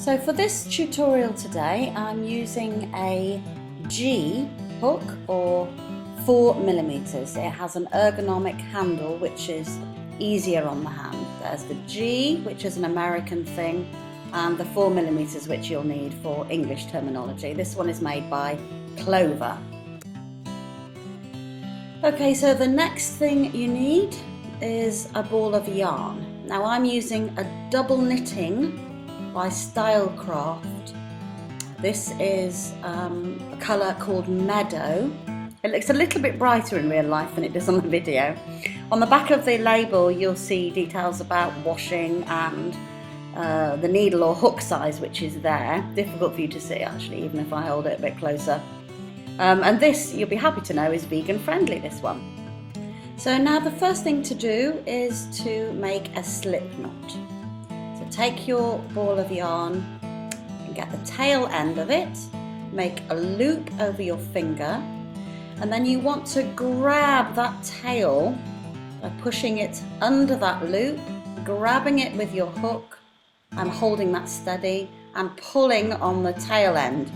So for this tutorial today, I'm using a G hook or 4mm. It has an ergonomic handle which is easier on the hand. There's the G, which is an American thing, and the 4mm, which you'll need for English terminology. This one is made by Clover. Okay, so the next thing you need is a ball of yarn. Now I'm using a double knitting by Stylecraft. This is a colour called Meadow. It looks a little bit brighter in real life than it does on the video. On the back of the label you'll see details about washing and the needle or hook size, which is there. Difficult for you to see actually, even if I hold it a bit closer. And this, you'll be happy to know, is vegan friendly, this one. So now the first thing to do is to make a slip knot. So take your ball of yarn and get the tail end of it, make a loop over your finger, and then you want to grab that tail by pushing it under that loop, grabbing it with your hook and holding that steady and pulling on the tail end.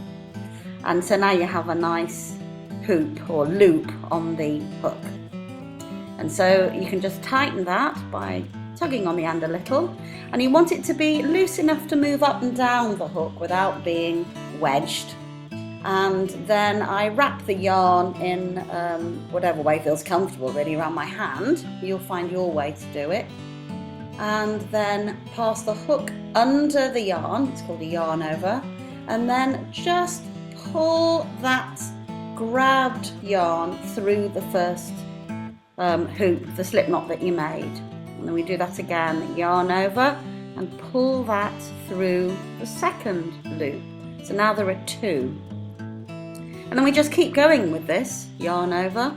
And so now you have a nice hoop or loop on the hook. And so you can just tighten that by tugging on the end a little, and you want it to be loose enough to move up and down the hook without being wedged. And then I wrap the yarn in whatever way feels comfortable really around my hand. You'll find your way to do it. And then pass the hook under the yarn, it's called a yarn over, and then just pull that grabbed yarn through the first hoop, the slip knot that you made. And then we do that again, yarn over and pull that through the second loop. So now there are two. And then we just keep going with this, yarn over,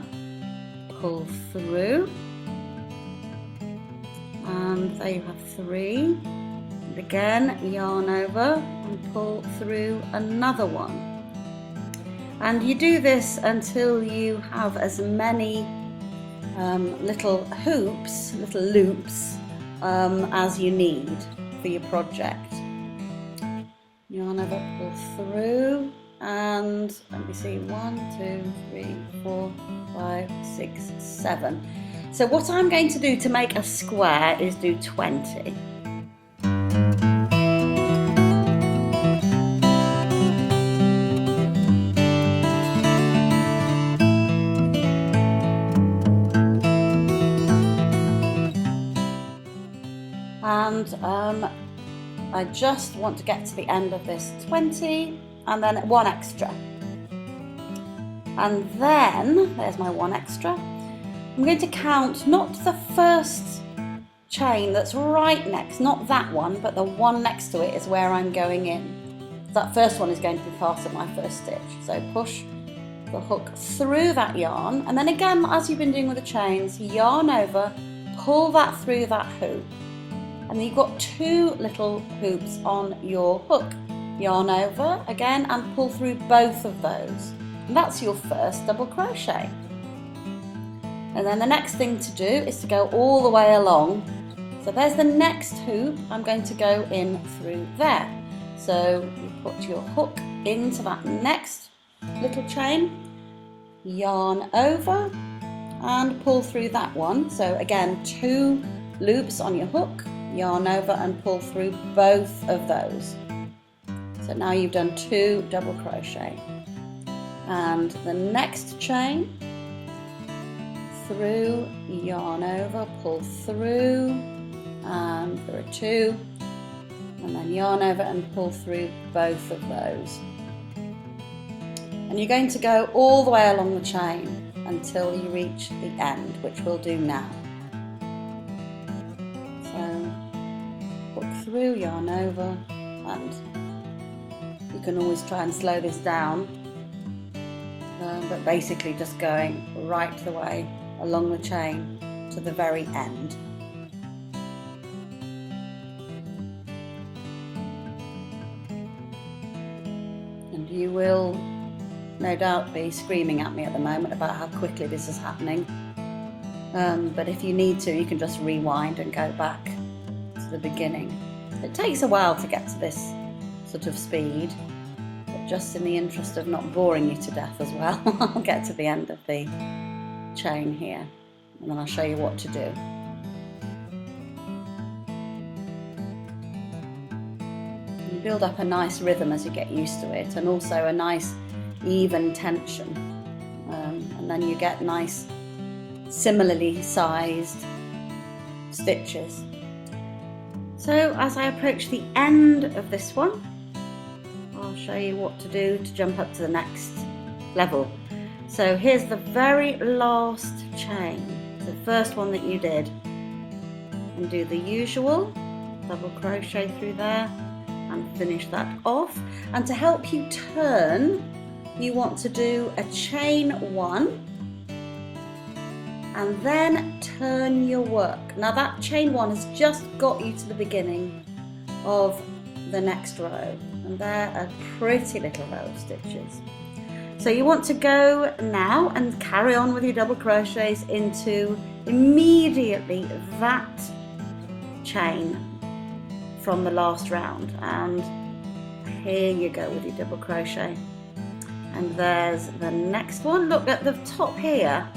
pull through, and there you have three. And again, yarn over and pull through another one. And you do this until you have as many little hoops, little loops as you need for your project. Yarn over, pull through, and let me see, 1, 2, 3, 4, 5, 6, 7. So what I'm going to do to make a square is do 20. And I just want to get to the end of this 20 and then one extra. And then, there's my one extra. I'm going to count not the first chain that's right next, not that one, but the one next to it is where I'm going in. That first one is going to be part of my first stitch. So push the hook through that yarn, and then again, as you've been doing with the chains, yarn over, pull that through that hoop. And then you've got two little hoops on your hook. Yarn over again and pull through both of those. And that's your first double crochet. And then the next thing to do is to go all the way along. So there's the next hoop. I'm going to go in through there. So you put your hook into that next little chain, yarn over and pull through that one. So again, two loops on your hook, yarn over and pull through both of those. So now you've done two double crochet. And the next chain, through, yarn over, pull through, and there are two, and then yarn over and pull through both of those. And you're going to go all the way along the chain until you reach the end, which we'll do now. So hook through, yarn over, and you can always try and slow this down, but basically just going right the way along the chain to the very end. And you will no doubt be screaming at me at the moment about how quickly this is happening. But if you need to, you can just rewind and go back to the beginning. It takes a while to get to this sort of speed, but just in the interest of not boring you to death as well, I'll get to the end of the chain here and then I'll show you what to do. You build up a nice rhythm as you get used to it, and also a nice even tension, and then you get nice similarly sized stitches. So as I approach the end of this one, I'll show you what to do to jump up to the next level. So here's the very last chain, the first one that you did, and do the usual double crochet through there and finish that off. And to help you turn, you want to do a chain one and then turn your work. Now that chain one has just got you to the beginning of the next row, and they're a pretty little row of stitches. So you want to go now and carry on with your double crochets into immediately that chain from the last round, and here you go with your double crochet, and there's the next one. Look at the top here.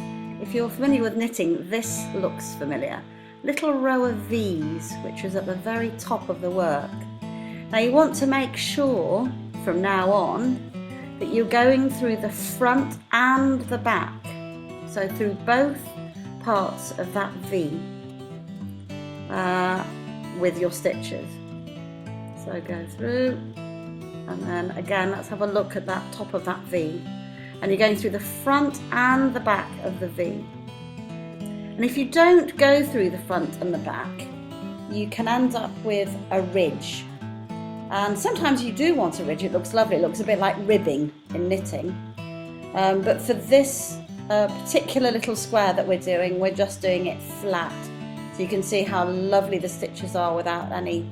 If you're familiar with knitting, this looks familiar. Little row of V's, which is at the very top of the work. Now you want to make sure from now on that you're going through the front and the back, so through both parts of that V with your stitches. So go through, and then again let's have a look at that top of that V, and you're going through the front and the back of the V. And if you don't go through the front and the back, you can end up with a ridge. And sometimes you do want a ridge. It looks lovely. It looks a bit like ribbing in knitting. But for this particular little square that we're doing, we're just doing it flat. So you can see how lovely the stitches are without any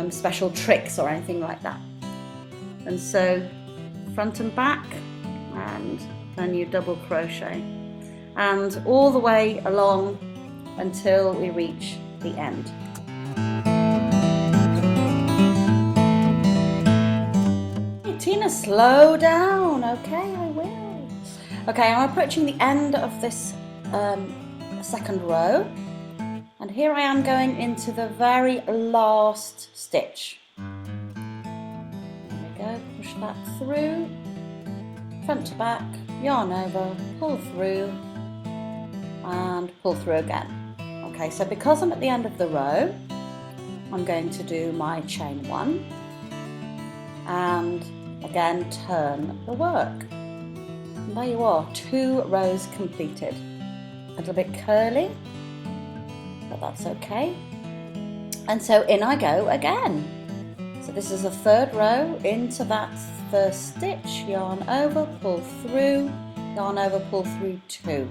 special tricks or anything like that. And so front and back, and then you double crochet, and all the way along until we reach the end. Tina, slow down. Okay, I will. Okay, I'm approaching the end of this second row, and here I am going into the very last stitch. There we go, push that through, front to back, yarn over, pull through, and pull through again. Okay, so because I'm at the end of the row, I'm going to do my chain one and again turn the work. And there you are, 2 rows completed. A little bit curly, but that's okay. And so in I go again. So this is the 3rd row into that first stitch, yarn over, pull through, yarn over, pull through 2.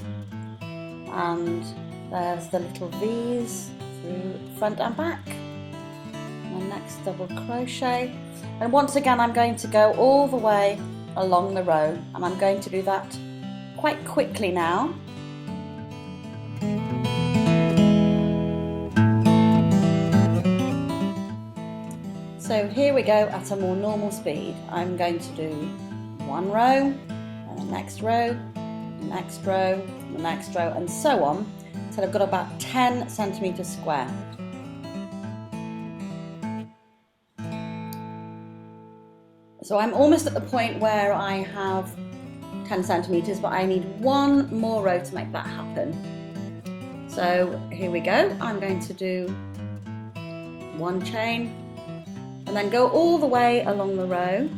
And there's the little V's through front and back. My next double crochet, and once again I'm going to go all the way along the row, and I'm going to do that quite quickly now. So here we go at a more normal speed. I'm going to do 1 row, and the next row, the next row, the next row, and so on until I've got about 10 centimeters square. So I'm almost at the point where I have 10 centimeters, but I need 1 more row to make that happen. So here we go. I'm going to do 1 chain and then go all the way along the row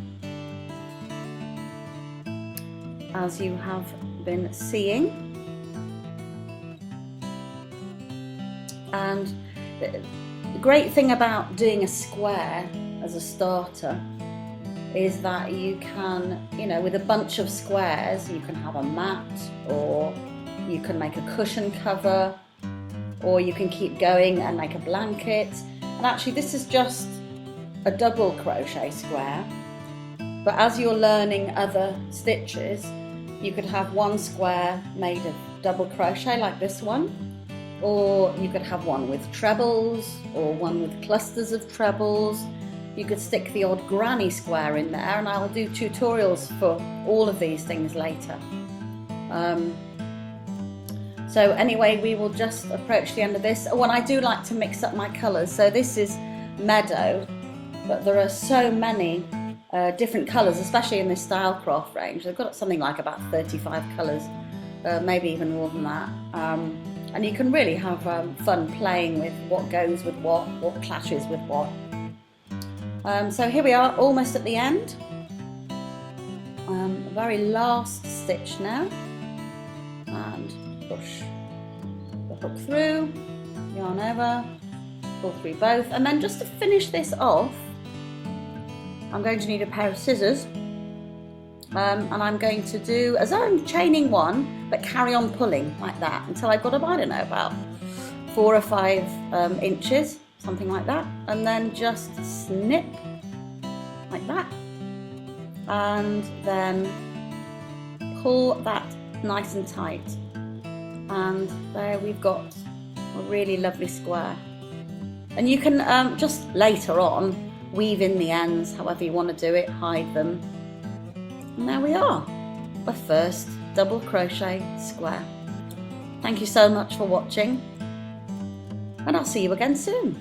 as you have been seeing. And the great thing about doing a square as a starter is that you can, with a bunch of squares, you can have a mat, or you can make a cushion cover, or you can keep going and make a blanket. And actually this is just a double crochet square, but as you're learning other stitches, you could have 1 square made of double crochet like this one, or you could have one with trebles, or one with clusters of trebles. you could stick the odd granny square in there, and I'll do tutorials for all of these things later. So anyway, we will just approach the end of this. Oh, and I do like to mix up my colours. So this is Meadow, but there are so many different colours, especially in this Stylecraft range. They've got something like about 35 colours, maybe even more than that. And you can really have fun playing with what goes with what clashes with what. So here we are, almost at the end. The very last stitch now, and push the hook through, yarn over, pull through both, and then just to finish this off, I'm going to need a pair of scissors, and I'm going to do as though I'm chaining one, but carry on pulling like that until I've got I don't know, about 4 or 5 inches, something like that, and then just snip like that, and then pull that nice and tight, and there we've got a really lovely square. And you can just later on weave in the ends however you want to do it, hide them, and there we are, the first double crochet square. Thank you so much for watching, and I'll see you again soon.